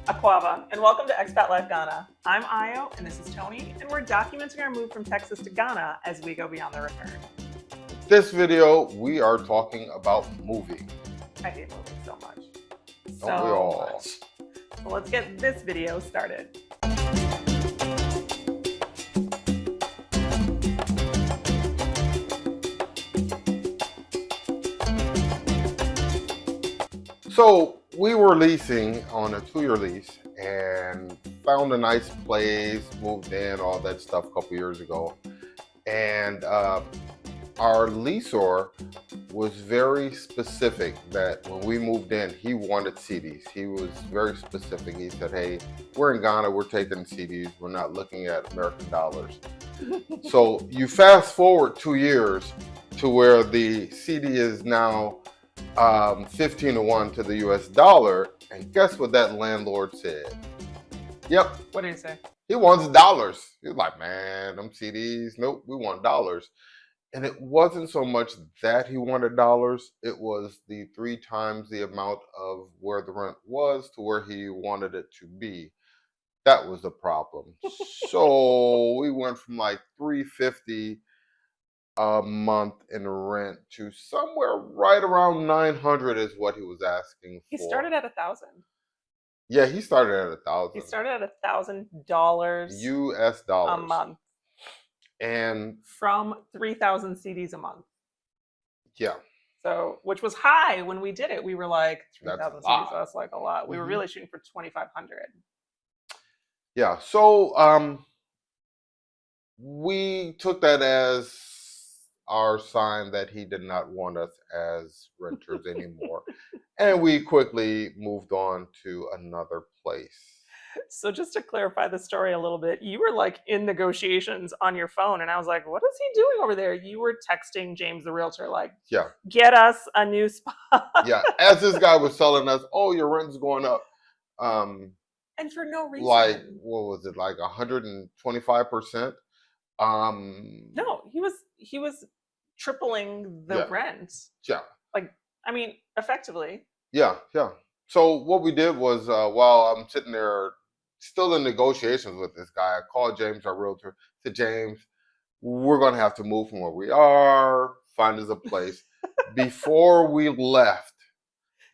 Aquava, and welcome to Expat Life Ghana. I'm Ayo, and this is Tony, and we're documenting our move from Texas to Ghana as we go beyond the return. This video, we are talking about moving. I hate moving so much. Don't we all? Much. So let's get this video started. So we were leasing on a 2-year lease and found a nice place, moved in, all that stuff a couple years ago. And our leaseor was very specific that when we moved in, he wanted CDs. He was very specific. He said, hey, we're in Ghana, we're taking CDs. We're not looking at American dollars. So you fast forward 2 years to where the CD is now 15-1 to the US dollar. And guess what that landlord said? Yep. What did he say? He wants dollars. He's like, man, them CDs, nope, we want dollars. And it wasn't so much that he wanted dollars, it was the 3 times the amount of where the rent was to where he wanted it to be. That was the problem. So we went from like $350 a month in rent to somewhere right around $900 is what he was asking for. He started at $1,000. Yeah, he started at $1,000. He started at $1,000 US dollars a month. And from 3,000 CDs a month. Yeah. So, which was high when we did it. We were like 3,000 CDs. That's like a lot. We were really shooting for 2,500. Yeah. So we took that as our sign that he did not want us as renters anymore. And we quickly moved on to another place. So just to clarify the story a little bit, you were like in negotiations on your phone, and I was like, what is he doing over there? You were texting James the realtor, like, yeah, get us a new spot. Yeah, as this guy was telling us, oh, your rent's going up. And for no reason. Like, what was it, like 125%? No, he was tripling the rent. Yeah. Like, I mean, effectively. Yeah. So what we did was, while I'm sitting there still in negotiations with this guy, I called James, our realtor, said, James, we're going to have to move from where we are, find us a place. Before we left,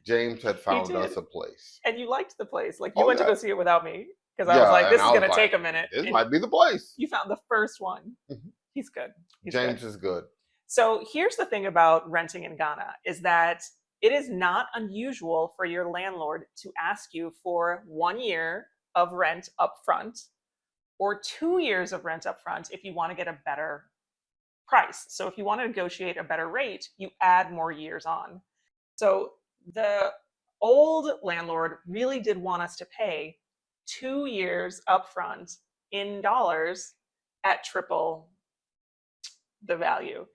James had found us a place. And you liked the place. Like, you went to go see it without me. Because I was like, this is going to take a minute. This might be the place. You found the first one. He's good. James is good. So here's the thing about renting in Ghana is that it is not unusual for your landlord to ask you for 1 year of rent up front or 2 years of rent up front if you want to get a better price. So if you want to negotiate a better rate, you add more years on. So the old landlord really did want us to pay 2 years up front in dollars at triple the value.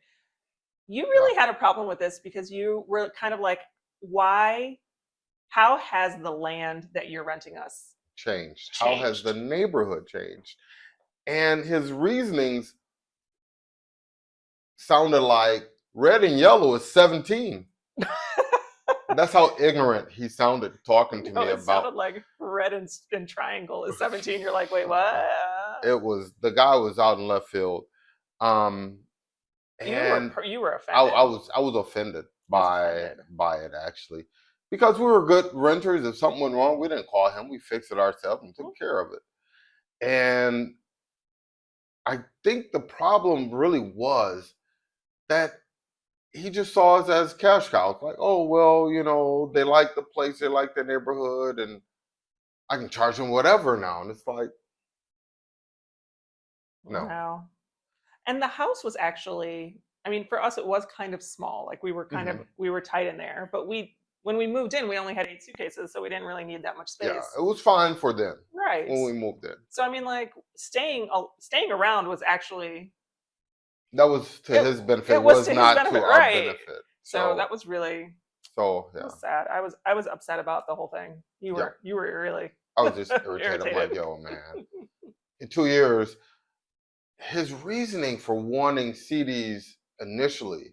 You really had a problem with this because you were kind of like, how has the land that you're renting us changed? How has the neighborhood changed? And his reasonings sounded like red and yellow is 17. That's how ignorant he sounded talking to me about. It sounded like red and triangle is 17. You're like, wait, what? It was, the guy was out in left field. And you were offended. I was offended by it, actually, because we were good renters. If something went wrong, we didn't call him. We fixed it ourselves and took care of it. And I think the problem really was that he just saw us as cash cows. Like, oh, well, you know, they like the place, they like the neighborhood, and I can charge them whatever now. And it's like, no. Wow. And the house was actually, I mean, for us, it was kind of small. Like we were we were tight in there. But when we moved in, we only had 8 suitcases, so we didn't really need that much space. Yeah, it was fine for them. Right. When we moved in. So, I mean, like, staying around was actually... That was to his benefit. It was not to our benefit. So that was really... So, yeah. It was sad. I was upset about the whole thing. You were really... I was just irritated. I'm like, yo, man. In 2 years... His reasoning for wanting CDs initially,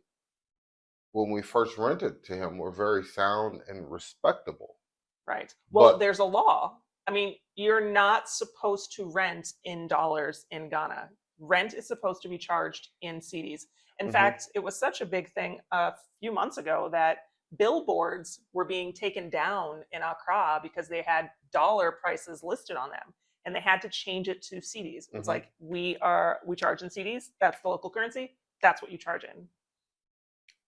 when we first rented to him, were very sound and respectable. Right. Well, there's a law I mean, you're not supposed to rent in dollars in Ghana. Rent is supposed to be charged in cedis. In Hmm. fact, it was such a big thing a few months ago that billboards were being taken down in Accra because they had dollar prices listed on them, and they had to change it to cedis. It was Hmm. like, we charge in cedis. That's the local currency. That's what you charge in.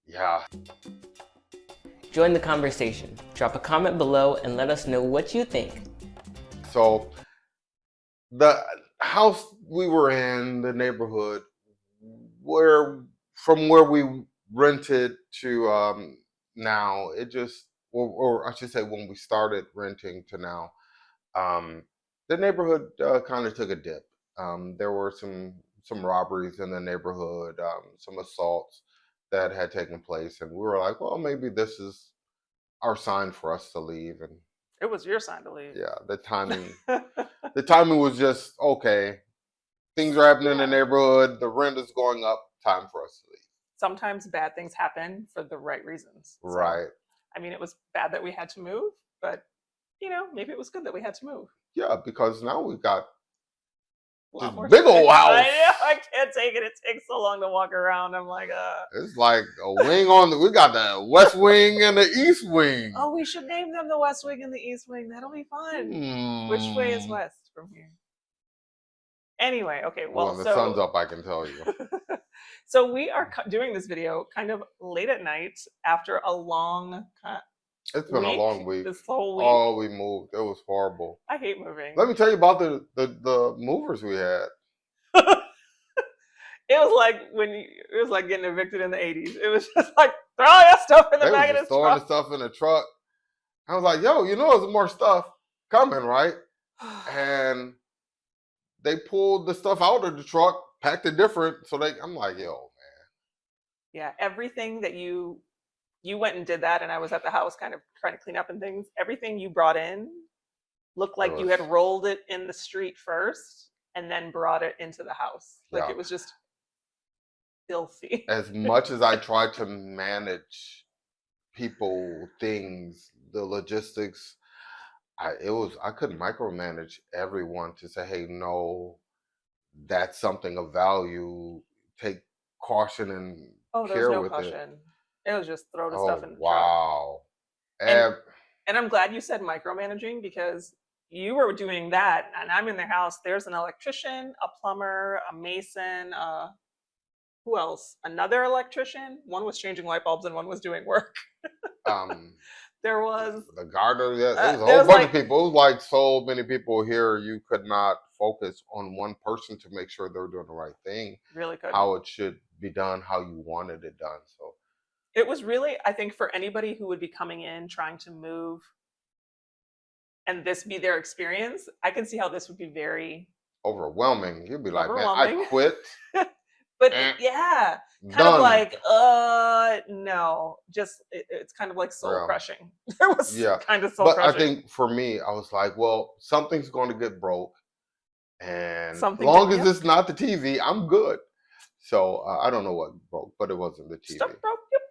Yeah. Join the conversation. Drop a comment below and let us know what you think. So the house we were in, the neighborhood, where from where we rented to now, it just, or I should say, when we started renting to now, um, the neighborhood kind of took a dip. There were some robberies in the neighborhood, some assaults that had taken place, and we were like, well, maybe this is our sign for us to leave. And It was your sign to leave. yeah, the timing was just okay. Things are happening in the Yeah. neighborhood. The rent is going up. Time for us to leave. Sometimes bad things happen for the right reasons. So, Right. I mean, it was bad that we had to move, but maybe it was good that we had to move. Yeah, because now we've got A lot this more big old space. house. I know, I can't take it. It takes so long to walk around. I'm like, It's like a wing on we got the west wing and the east wing. oh, we should name them the West Wing and the East Wing. That'll be fun. Which way is west from here? Anyway, okay, Well, when the sun's up, I can tell you. So we are doing this video kind of late at night after a long It's been a long week. This whole week. Oh, we moved. It was horrible. I hate moving. Let me tell you about the movers we had. It was like getting evicted in the 80s. It was just like, throw your stuff in the They back was of just this throwing truck. the stuff in the truck. I was like, yo, there's more stuff coming, right? And they pulled the stuff out of the truck, packed it different. So I'm like, yo, man. Yeah, everything that you went and did that, and I was at the house kind of trying to clean up and things. Everything you brought in looked like you had rolled it in the street first and then brought it into the house. Like Yeah. it was just filthy. As much as I tried to manage people, things, the logistics, I couldn't micromanage everyone to say, hey, no, that's something of value. Take caution and There was care no with caution. It was just throw the it. stuff in the truck. Wow. And I'm glad you said micromanaging, because you were doing that, and I'm in the house. There's an electrician, a plumber, a mason, who else? Another electrician. One was changing light bulbs and one was doing work. There was the gardener. Yeah, there was a there whole was bunch like- of people. It was like so many people here. You could not focus on one person to make sure they were doing the right thing, really good. how it should be done, how you wanted it done. So It was really, I think, for anybody who would be coming in trying to move and this be their experience, I can see how this would be very overwhelming. You'd be like, man, Overwhelming. I quit. But yeah, kind Done. of like, no, just it's kind of like soul crushing. There was kind of soul but crushing. I think for me, I was like, well, something's going to get broke, and Something as long did, as it's not the TV, I'm good. So I don't know what broke, but it wasn't the TV. Stuff broke. Yep.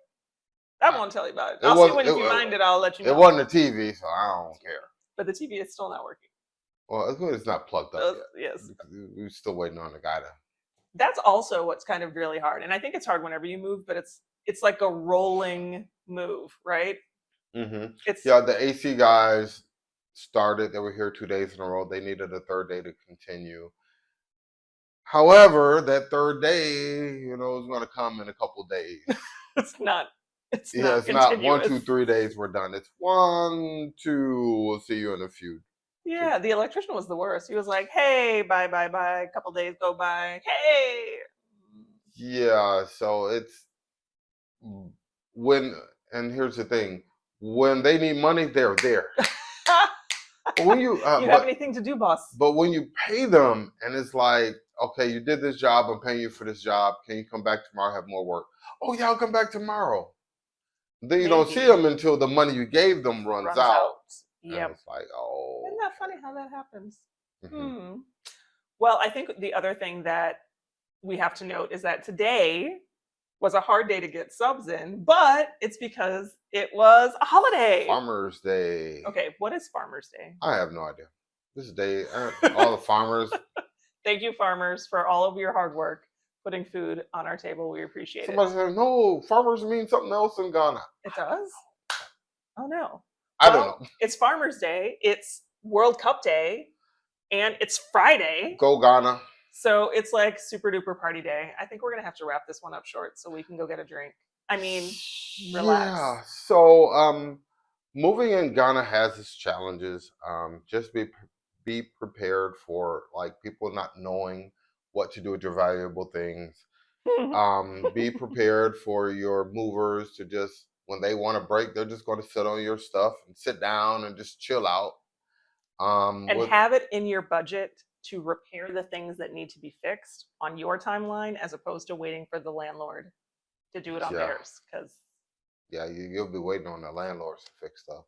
I won't tell you about it. It I'll was- see when it- if you find it. I'll let you know. It wasn't the TV, so I don't care. But the TV is still not working. Well, as long as it's not plugged up yet. Yes. We're still waiting on the guy to. That's also what's kind of really hard, and I think it's hard whenever you move, but it's like a rolling move, right? Mm-hmm. It's Yeah, the AC guys started. They were here 2 days in a row. They needed a third day to continue. However, that third day, is going to come in a couple days. it's not. It's Yeah, not it's not continuous. 1, 2, 3 days. We're done. It's 1, 2. We'll see you in a few. Yeah, the electrician was the worst. He was like, "Hey, bye, bye, bye." A couple days go by. Hey. Yeah, so it's and here's the thing: when they need money, they're there. But when you have anything to do, boss? But when you pay them, and it's like, okay, you did this job. I'm paying you for this job. Can you come back tomorrow? Have more work. Oh yeah, I'll come back tomorrow. Then you don't see them until the money you gave them runs out. Yeah. It's like, oh. Isn't that funny how that happens? Mm-hmm. Well, I think the other thing that we have to note is that today was a hard day to get subs in, but it's because it was a holiday. Farmer's Day. Okay, what is Farmer's Day? I have no idea. this day, all the farmers. Thank you, farmers, for all of your hard work putting food on our table. We appreciate Somebody it. said, no, farmers mean something else in Ghana. It does? Oh, no. I don't know. It's Farmers Day, it's World Cup Day, and it's Friday. Go Ghana. So it's like super duper party day. I think we're going to have to wrap this one up short so we can go get a drink. I mean, relax. Yeah. So moving in Ghana has its challenges. Just be prepared for like people not knowing what to do with your valuable things. Be prepared for your movers to just, when they want to break, they're just going to sit on your stuff and sit down and just chill out. And have it in your budget to repair the things that need to be fixed on your timeline as opposed to waiting for the landlord to do it on theirs. Because you'll be waiting on the landlords to fix stuff.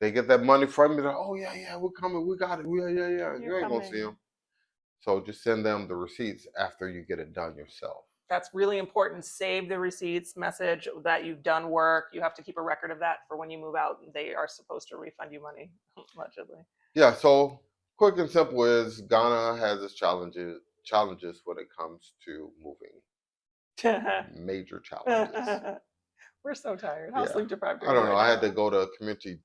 They get that money from you. Oh yeah, we're coming. We got it. Yeah. You ain't gonna see them. So just send them the receipts after you get it done yourself. That's really important. Save the receipts message that you've done work. You have to keep a record of that for when you move out. They are supposed to refund you money, allegedly. Yeah. So quick and simple is Ghana has its challenges when it comes to moving. Major challenges. We're so tired. How sleep deprived are you? I don't know. Right I had now? to go to community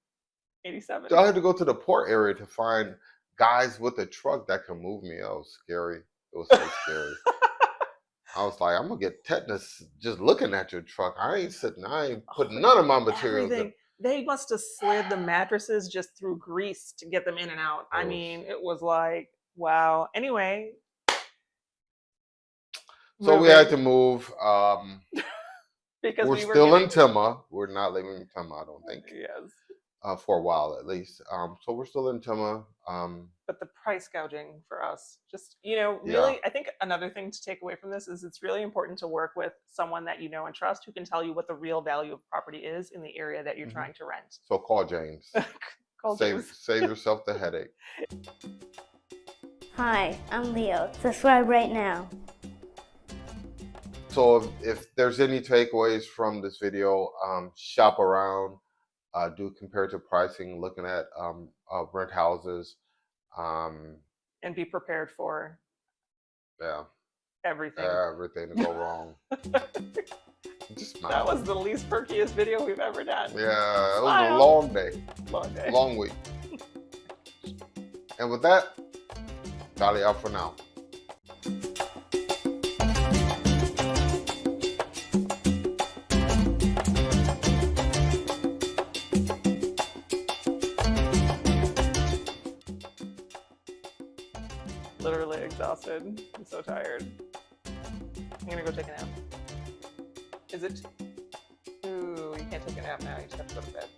87. I had to go to the port area to find guys with a truck that can move me. It was scary. It was so scary. I was like, I'm gonna get tetanus just looking at your truck. I ain't putting none of my materials in. They must have slid the mattresses just through grease to get them in and out. I mean, it was like, wow. Anyway. So we had to move. Because we're still in Tema. We're not leaving Tema, I don't think. Yes. For a while at least. So we're still in Tema. But the price gouging for us, just, really, I think another thing to take away from this is it's really important to work with someone that you know and trust who can tell you what the real value of property is in the area that you're trying to rent. So call James. Save yourself the headache. Hi, I'm Leo. Subscribe right now. So if there's any takeaways from this video, shop around, do comparative pricing, looking at rent houses. And be prepared for everything to go wrong. Just smile. That was the least perkiest video we've ever done. Yeah, it was a long day. Long week. And with that, Dali out for now. Literally exhausted. I'm so tired. I'm gonna go take a nap. Is it? Ooh, you can't take a nap now. You just have to go to bed.